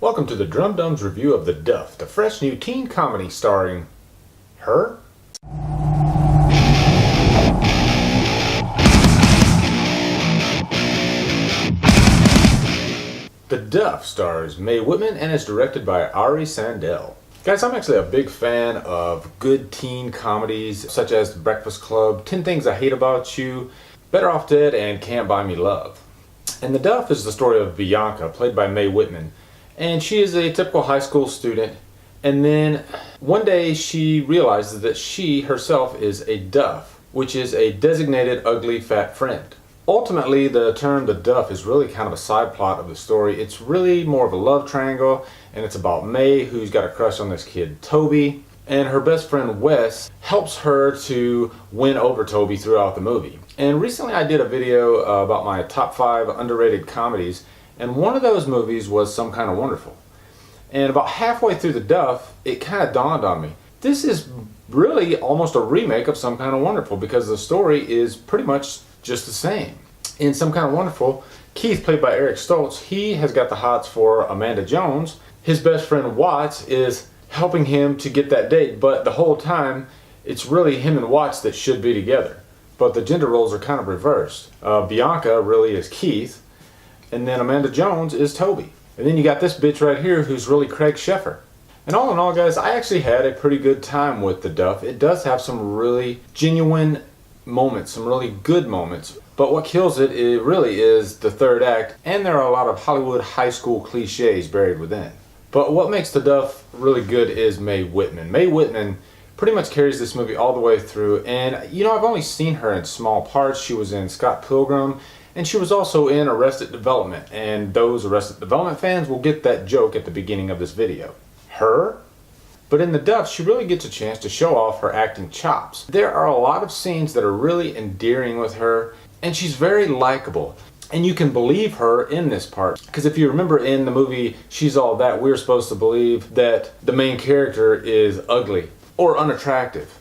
Welcome to the Drum Dum's review of The Duff, the fresh new teen comedy starring her. The Duff stars Mae Whitman and is directed by Ari Sandel. Guys, I'm actually a big fan of good teen comedies such as The Breakfast Club, 10 Things I Hate About You, Better Off Dead, and Can't Buy Me Love. And The Duff is the story of Bianca, played by Mae Whitman. And she is a typical high school student, and then one day she realizes that she herself is a Duff, which is a designated ugly fat friend. Ultimately, the term the Duff is really kind of a side plot of the story. It's really more of a love triangle, and it's about Mae, who's got a crush on this kid Toby, and her best friend Wes helps her to win over Toby throughout the movie. And recently I did a video about my top 5 underrated comedies, and one of those movies was Some Kind of Wonderful. And about halfway through The Duff, it kind of dawned on me. This is really almost a remake of Some Kind of Wonderful because the story is pretty much just the same. In Some Kind of Wonderful, Keith, played by Eric Stoltz, he has got the hots for Amanda Jones. His best friend Watts is helping him to get that date, but the whole time it's really him and Watts that should be together. But the gender roles are kind of reversed. Bianca really is Keith, and then Amanda Jones is Toby. And then you got this bitch right here who's really Craig Sheffer. And all in all, guys, I actually had a pretty good time with The Duff. It does have some really genuine moments, some really good moments. But what kills it really is the third act, and there are a lot of Hollywood high school cliches buried within. But what makes The Duff really good is Mae Whitman. Mae Whitman pretty much carries this movie all the way through. And, you know, I've only seen her in small parts. She was in Scott Pilgrim, and she was also in Arrested Development, and those Arrested Development fans will get that joke at the beginning of this video. Her? But in The Duff, she really gets a chance to show off her acting chops. There are a lot of scenes that are really endearing with her, and she's very likable. And you can believe her in this part. Because if you remember in the movie She's All That, we're supposed to believe that the main character is ugly or unattractive.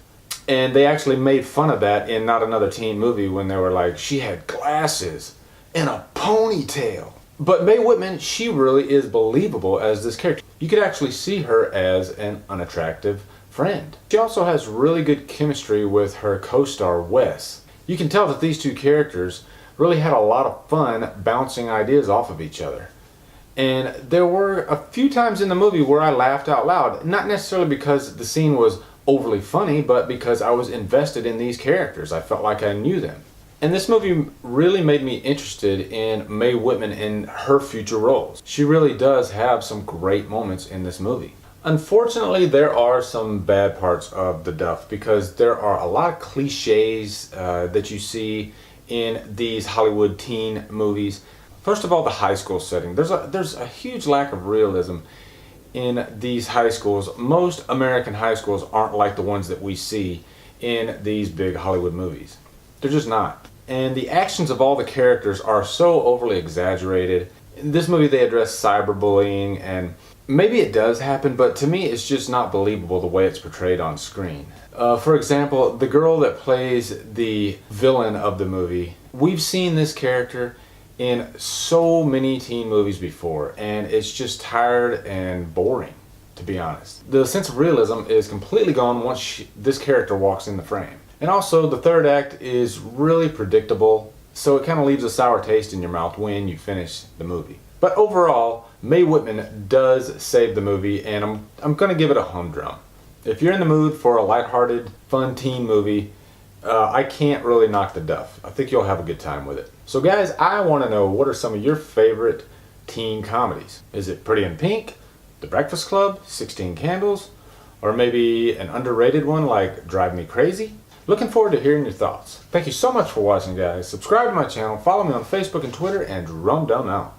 And they actually made fun of that in Not Another Teen Movie when they were like, she had glasses and a ponytail. But Mae Whitman, she really is believable as this character. You could actually see her as an unattractive friend. She also has really good chemistry with her co-star Wes. You can tell that these two characters really had a lot of fun bouncing ideas off of each other. And there were a few times in the movie where I laughed out loud. Not necessarily because the scene was overly funny, but because I was invested in these characters. I felt like I knew them. And this movie really made me interested in Mae Whitman and her future roles. She really does have some great moments in this movie. Unfortunately, there are some bad parts of The Duff because there are a lot of cliches that you see in these Hollywood teen movies. First of all, the high school setting. There's a huge lack of realism in these high schools. Most American high schools aren't like the ones that we see in these big Hollywood movies. They're just not. And the actions of all the characters are so overly exaggerated. In this movie they address cyberbullying, and maybe it does happen, but to me it's just not believable the way it's portrayed on screen. For example, the girl that plays the villain of the movie, we've seen this character in so many teen movies before, and it's just tired and boring, to be honest. The sense of realism is completely gone once this character walks in the frame. And also, the third act is really predictable, so it kind of leaves a sour taste in your mouth when you finish the movie. But overall, Mae Whitman does save the movie, and I'm going to give it a humdrum. If you're in the mood for a lighthearted, fun teen movie, I can't really knock The Duff. I think you'll have a good time with it. So guys, I want to know, what are some of your favorite teen comedies? Is it Pretty in Pink, The Breakfast Club, 16 Candles, or maybe an underrated one like Drive Me Crazy? Looking forward to hearing your thoughts. Thank you so much for watching, guys. Subscribe to my channel, follow me on Facebook and Twitter, and Drum Dumb out.